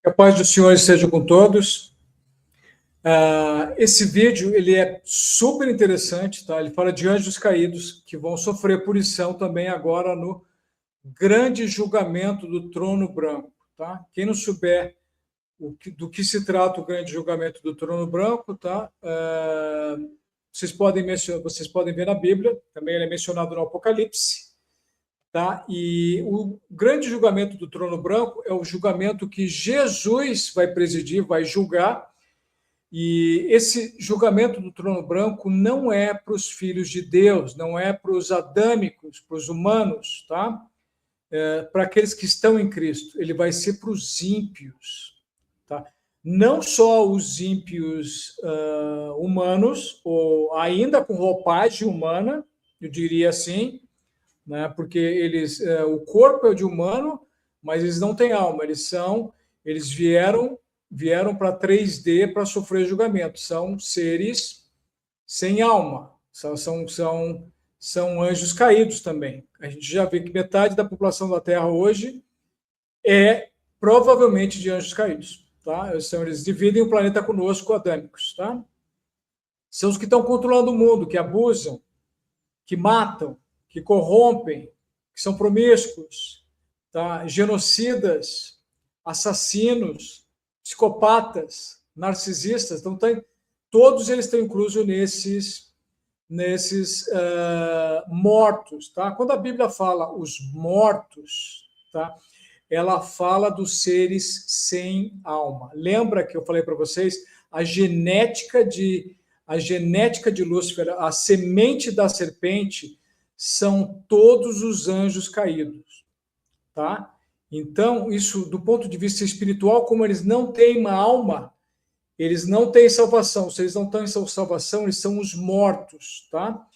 Que a paz do Senhor esteja com todos. Esse vídeo ele é super interessante, tá? Ele fala de anjos caídos que vão sofrer punição também agora no grande julgamento do trono branco, tá? Quem não souber do que se trata o grande julgamento do trono branco, tá? Vocês podem ver na Bíblia, também ele é mencionado no Apocalipse. Tá? E o grande julgamento do trono branco é o julgamento que Jesus vai presidir, vai julgar. E esse julgamento do trono branco não é para os filhos de Deus, não é para os adâmicos, para os humanos, tá? Para aqueles que estão em Cristo. Ele vai ser para os ímpios, tá? Não só os ímpios humanos, ou ainda com roupagem humana, eu diria assim, né? Porque o corpo é de humano, mas eles não têm alma, eles vieram para 3D para sofrer julgamento, são seres sem alma, são anjos caídos também. A gente já vê que metade da população da Terra hoje é provavelmente de anjos caídos, tá? Eles dividem o planeta conosco, adâmicos, tá? São os que estão controlando o mundo, que abusam, que matam, que corrompem, que são promíscuos, tá? Genocidas, assassinos, psicopatas, narcisistas. Então, todos eles estão inclusos nesses mortos. Tá? Quando a Bíblia fala os mortos, tá? Ela fala dos seres sem alma. Lembra que eu falei para vocês a genética de Lúcifer, a semente da serpente, são todos os anjos caídos, tá? Então, isso, do ponto de vista espiritual, como eles não têm uma alma, eles não têm salvação. Se eles não têm salvação, eles são os mortos, tá?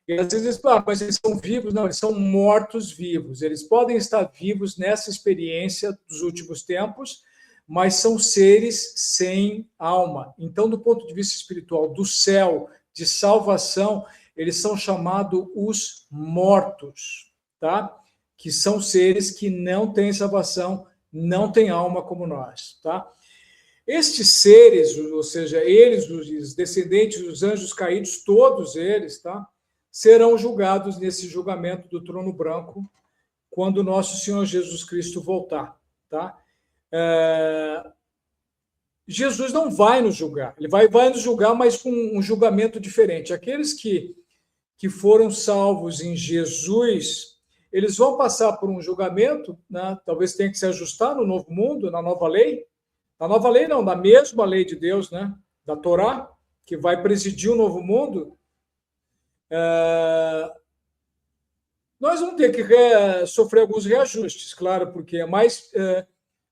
E às vezes, mas eles são vivos? Não, eles são mortos-vivos. Eles podem estar vivos nessa experiência dos últimos tempos, mas são seres sem alma. Então, do ponto de vista espiritual, do céu, de salvação, eles são chamados os mortos, tá? Que são seres que não têm salvação, não têm alma como nós, tá? Estes seres, ou seja, eles, os descendentes dos anjos caídos, todos eles, tá? Serão julgados nesse julgamento do trono branco quando nosso Senhor Jesus Cristo voltar, tá? Jesus não vai nos julgar, ele vai nos julgar, mas com um julgamento diferente. Aqueles que foram salvos em Jesus, eles vão passar por um julgamento, né? Talvez tenha que se ajustar no novo mundo, na nova lei. Na nova lei não, na mesma lei de Deus, né? Da Torá, que vai presidir o novo mundo. Nós vamos ter que sofrer alguns reajustes, claro, porque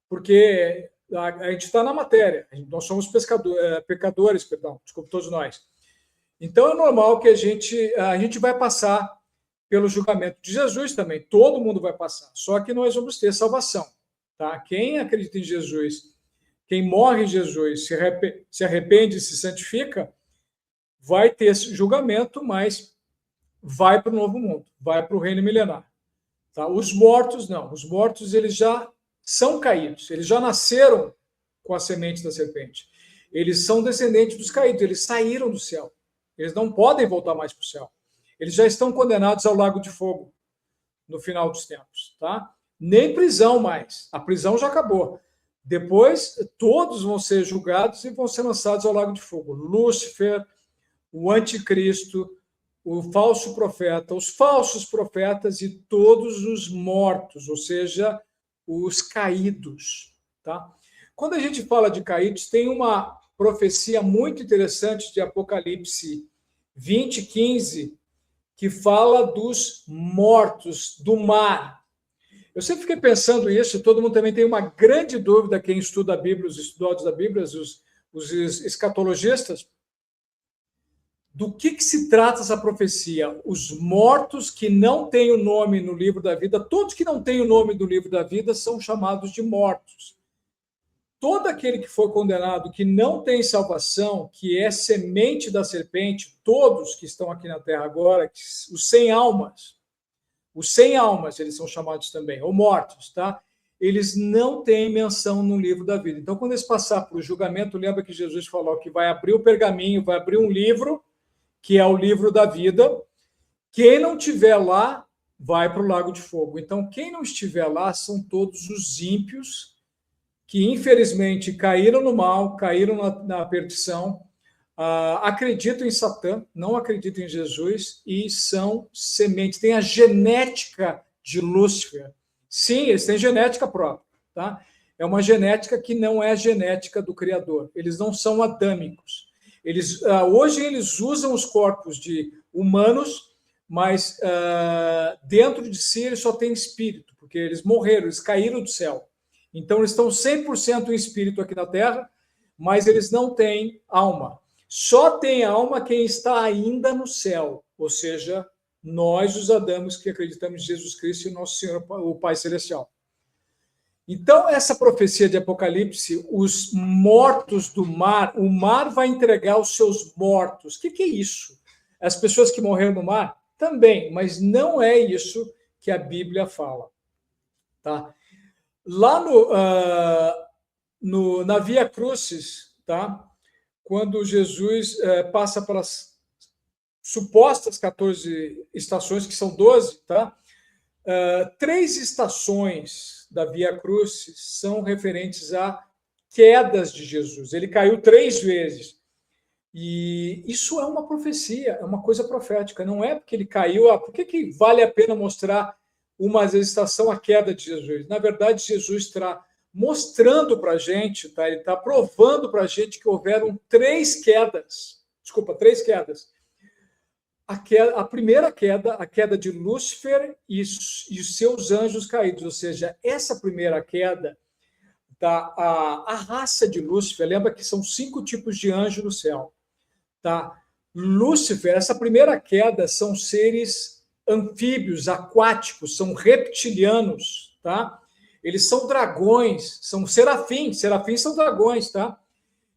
porque a gente está na matéria, nós somos pecadores, desculpa, todos nós. Então, é normal que a gente vai passar pelo julgamento de Jesus também. Todo mundo vai passar. Só que nós vamos ter salvação. Tá? Quem acredita em Jesus, quem morre em Jesus, se arrepende, se santifica, vai ter esse julgamento, mas vai para o novo mundo, vai para o reino milenar. Tá? Os mortos, não. Os mortos, eles já são caídos. Eles já nasceram com a semente da serpente. Eles são descendentes dos caídos. Eles saíram do céu. Eles não podem voltar mais para o céu. Eles já estão condenados ao lago de fogo no final dos tempos, tá? Nem prisão mais. A prisão já acabou. Depois, todos vão ser julgados e vão ser lançados ao lago de fogo. Lúcifer, o anticristo, o falso profeta, os falsos profetas e todos os mortos, ou seja, os caídos, tá? Quando a gente fala de caídos, tem uma profecia muito interessante de Apocalipse 20:15, que fala dos mortos do mar. Eu sempre fiquei pensando isso, todo mundo também tem uma grande dúvida, quem estuda a Bíblia, os estudiosos da Bíblia, os escatologistas, do que se trata essa profecia? Os mortos que não têm o nome no livro da vida, todos que não têm o nome do livro da vida são chamados de mortos. Todo aquele que for condenado, que não tem salvação, que é semente da serpente, todos que estão aqui na Terra agora, os sem almas, eles são chamados também, ou mortos, tá? eles não têm menção no livro da vida. Então, quando eles passar para o julgamento, lembra que Jesus falou que vai abrir o pergaminho, vai abrir um livro, que é o livro da vida. Quem não estiver lá, vai para o lago de fogo. Então, quem não estiver lá são todos os ímpios que, infelizmente, caíram no mal, caíram na perdição, acreditam em Satã, não acreditam em Jesus e são sementes, têm a genética de Lúcifer. Sim, eles têm genética própria, tá? É uma genética que não é a genética do Criador. Eles não são adâmicos. Hoje eles usam os corpos de humanos, mas dentro de si eles só têm espírito, porque eles morreram, eles caíram do céu. Então eles estão 100% em espírito aqui na Terra, mas eles não têm alma. Só tem alma quem está ainda no céu, ou seja, nós, os adâmicos que acreditamos em Jesus Cristo e nosso Senhor, o Pai Celestial. Então, essa profecia de Apocalipse, os mortos do mar, o mar vai entregar os seus mortos. O que é isso? As pessoas que morreram no mar? Também, mas não é isso que a Bíblia fala. Tá? Lá na Via Crucis, tá? Quando Jesus passa pelas supostas 14 estações, que são 12, tá? 3 estações da Via Crucis são referentes a quedas de Jesus. Ele caiu 3 vezes. E isso é uma profecia, é uma coisa profética. Não é porque ele caiu. Por que vale a pena mostrar uma estação a queda de Jesus? Na verdade, Jesus está mostrando para a gente, tá? Ele está provando para a gente que houveram 3 quedas. Desculpa, 3 quedas. A primeira queda, a queda de Lúcifer e os seus anjos caídos, ou seja, essa primeira queda a raça de Lúcifer, lembra que são 5 tipos de anjo no céu, tá? Lúcifer, essa primeira queda são seres anfíbios, aquáticos, são reptilianos, tá? Eles são dragões, são serafins são dragões, tá?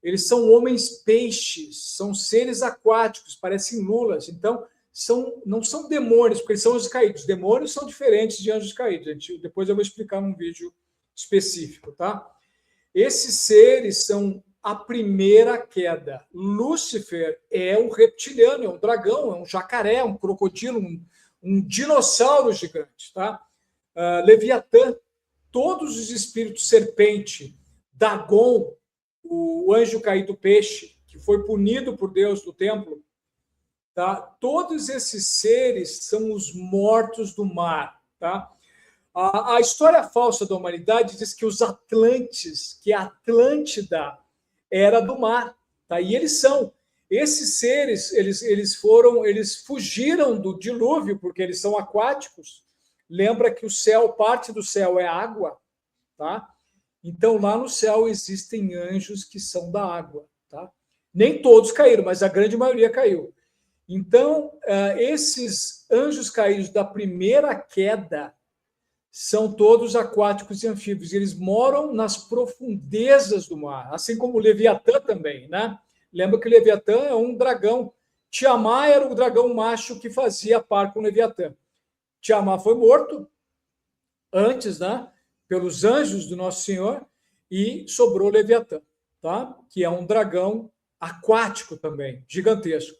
Eles são homens peixes, são seres aquáticos, parecem lulas. Então, não são demônios, porque eles são anjos caídos. Demônios são diferentes de anjos caídos. Depois eu vou explicar num vídeo específico, tá? Esses seres são a primeira queda. Lúcifer é um reptiliano, é um dragão, é um jacaré, um crocodilo, um dinossauro gigante, tá? Leviatã, todos os espíritos serpente, Dagon, o anjo caído peixe, que foi punido por Deus no templo, tá? Todos esses seres são os mortos do mar, tá? A história falsa da humanidade diz que os Atlantes, que a Atlântida era do mar, tá? E eles são. Esses seres, eles fugiram do dilúvio, porque eles são aquáticos. Lembra que o céu, parte do céu é água, tá? Então, lá no céu existem anjos que são da água, tá? Nem todos caíram, mas a grande maioria caiu. Então, esses anjos caídos da primeira queda são todos aquáticos e anfíbios. Eles moram nas profundezas do mar, assim como o Leviatã também, né? Lembra que o Leviatã é um dragão. Tiamat era o dragão macho que fazia par com o Leviatã. Tiamat foi morto antes, né? Pelos anjos do Nosso Senhor, e sobrou Leviatã, tá? Que é um dragão aquático também, gigantesco.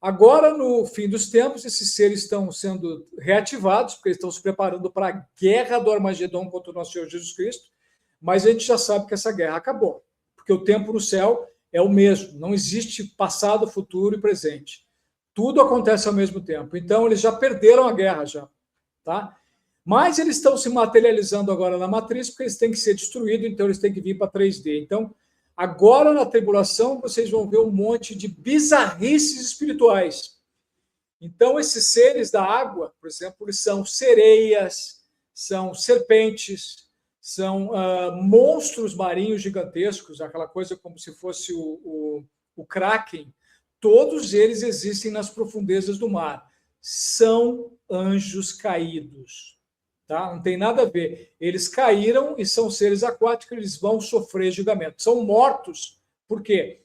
Agora, no fim dos tempos, esses seres estão sendo reativados, porque eles estão se preparando para a guerra do Armagedon contra o nosso Senhor Jesus Cristo, mas a gente já sabe que essa guerra acabou, porque o tempo no céu é o mesmo, não existe passado, futuro e presente. Tudo acontece ao mesmo tempo. Então, eles já perderam a guerra, já, tá? Mas eles estão se materializando agora na matriz, porque eles têm que ser destruídos, então eles têm que vir para 3D. Então, agora na tribulação, vocês vão ver um monte de bizarrices espirituais. Então, esses seres da água, por exemplo, eles são sereias, são serpentes, são monstros marinhos gigantescos, aquela coisa como se fosse o Kraken. Todos eles existem nas profundezas do mar. São anjos caídos. Tá? Não tem nada a ver. Eles caíram e são seres aquáticos, eles vão sofrer julgamento. São mortos. Por quê?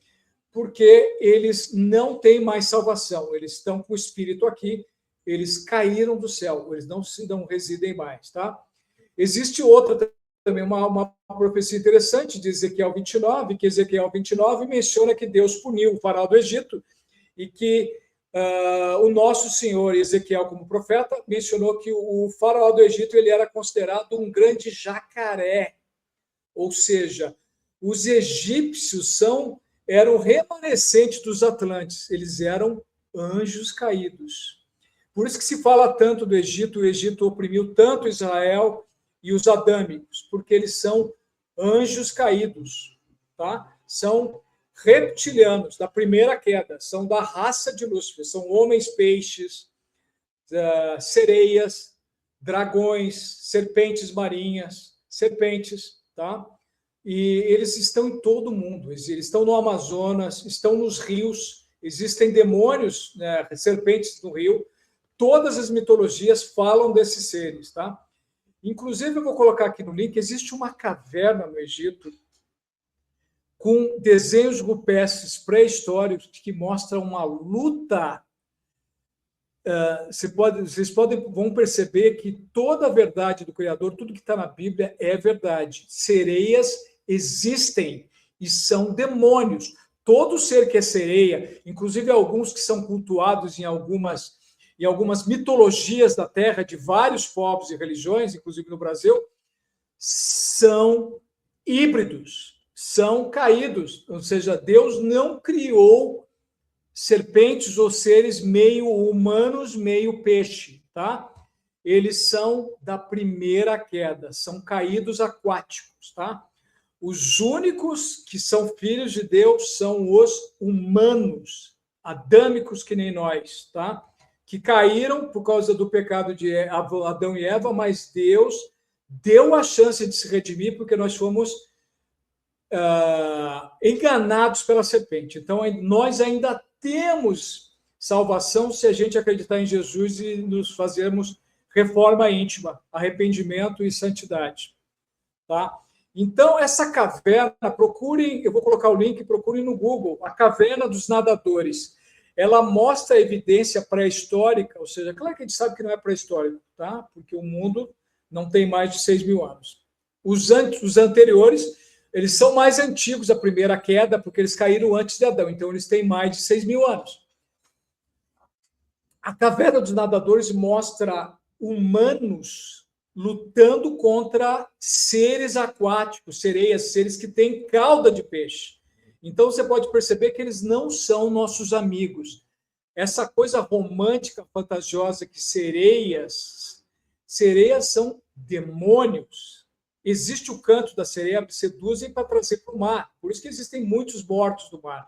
Porque eles não têm mais salvação. Eles estão com o espírito aqui, eles caíram do céu, eles não residem mais. Tá? Existe outra também uma profecia interessante de Ezequiel 29, que Ezequiel 29 menciona que Deus puniu o faraó do Egito e que o nosso Senhor Ezequiel, como profeta, mencionou que o faraó do Egito ele era considerado um grande jacaré, ou seja, os egípcios eram remanescentes dos Atlantes, eles eram anjos caídos. Por isso que se fala tanto do Egito, o Egito oprimiu tanto Israel e os adâmicos, porque eles são anjos caídos, tá? São reptilianos da primeira queda, são da raça de Lúcifer, são homens peixes, sereias, dragões, serpentes marinhas, serpentes, tá? E eles estão em todo o mundo, eles estão no Amazonas, estão nos rios, existem demônios, né, serpentes no rio, todas as mitologias falam desses seres, tá? Inclusive, eu vou colocar aqui no link, existe uma caverna no Egito com desenhos rupestres pré-históricos que mostram uma luta. Vocês vão perceber que toda a verdade do Criador, tudo que está na Bíblia é verdade. Sereias existem e são demônios. Todo ser que é sereia, inclusive alguns que são cultuados em algumas mitologias da Terra, de vários povos e religiões, inclusive no Brasil, são híbridos, são caídos. Ou seja, Deus não criou serpentes ou seres meio humanos, meio peixe, tá? Eles são da primeira queda, são caídos aquáticos, tá? Os únicos que são filhos de Deus são os humanos, adâmicos que nem nós, tá? Que caíram por causa do pecado de Adão e Eva, mas Deus deu a chance de se redimir porque nós fomos enganados pela serpente. Então, nós ainda temos salvação se a gente acreditar em Jesus e nos fazermos reforma íntima, arrependimento e santidade. Tá? Então, essa caverna, procurem, eu vou colocar o link, procurem no Google, a Caverna dos Nadadores. Ela mostra a evidência pré-histórica, ou seja, claro que a gente sabe que não é pré-histórico, tá? Porque o mundo não tem mais de 6.000 anos. Os anteriores, eles são mais antigos, a primeira queda, porque eles caíram antes de Adão, então eles têm mais de 6.000 anos. A Caverna dos Nadadores mostra humanos lutando contra seres aquáticos, sereias, seres que têm cauda de peixe. Então, você pode perceber que eles não são nossos amigos. Essa coisa romântica, fantasiosa, que sereias são demônios. Existe o canto da sereia, seduzem para trazer para o mar. Por isso que existem muitos mortos no mar.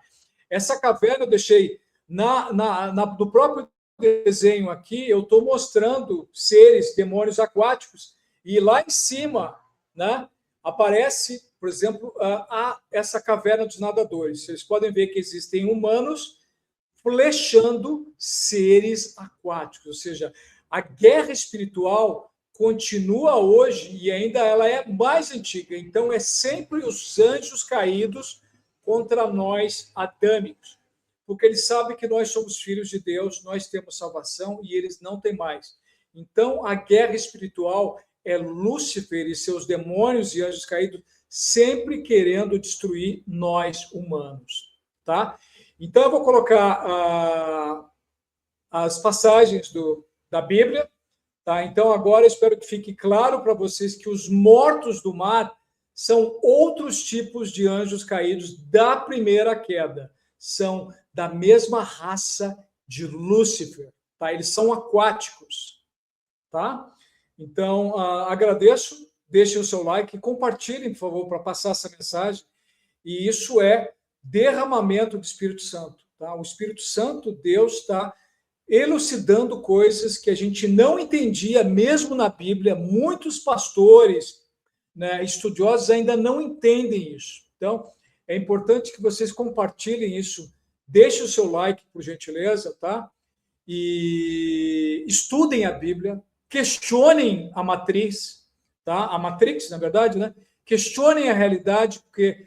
Essa caverna eu deixei no próprio desenho aqui, eu estou mostrando seres, demônios aquáticos, e lá em cima, né, aparece, por exemplo, essa caverna dos nadadores. Vocês podem ver que existem humanos flechando seres aquáticos, ou seja, a guerra espiritual continua hoje e ainda ela é mais antiga. Então, é sempre os anjos caídos contra nós adâmicos, porque eles sabem que nós somos filhos de Deus, nós temos salvação e eles não têm mais. Então, a guerra espiritual é Lúcifer e seus demônios e anjos caídos sempre querendo destruir nós humanos, tá? Então, eu vou colocar as passagens da Bíblia, tá? Então, agora eu espero que fique claro para vocês que os mortos do mar são outros tipos de anjos caídos da primeira queda. São da mesma raça de Lúcifer, tá? Eles são aquáticos, tá? Então, agradeço, deixem o seu like, compartilhem, por favor, para passar essa mensagem. E isso é derramamento do Espírito Santo, tá? O Espírito Santo, Deus, está elucidando coisas que a gente não entendia, mesmo na Bíblia. Muitos pastores, né, estudiosos ainda não entendem isso. Então, é importante que vocês compartilhem isso. Deixe o seu like, por gentileza, tá? E estudem a Bíblia, questionem a matriz, tá? A Matrix, na verdade, né? Questionem a realidade, porque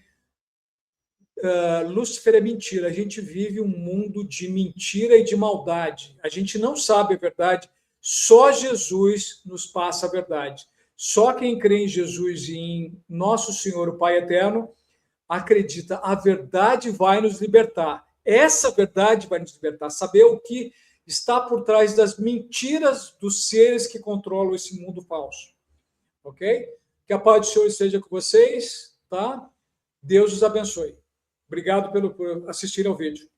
Lúcifer é mentira. A gente vive um mundo de mentira e de maldade. A gente não sabe a verdade, só Jesus nos passa a verdade. Só quem crê em Jesus e em nosso Senhor, o Pai Eterno, acredita, a verdade vai nos libertar. Essa verdade vai nos libertar. Saber o que está por trás das mentiras dos seres que controlam esse mundo falso. Ok? Que a paz do Senhor esteja com vocês, tá? Deus os abençoe. Obrigado por assistir ao vídeo.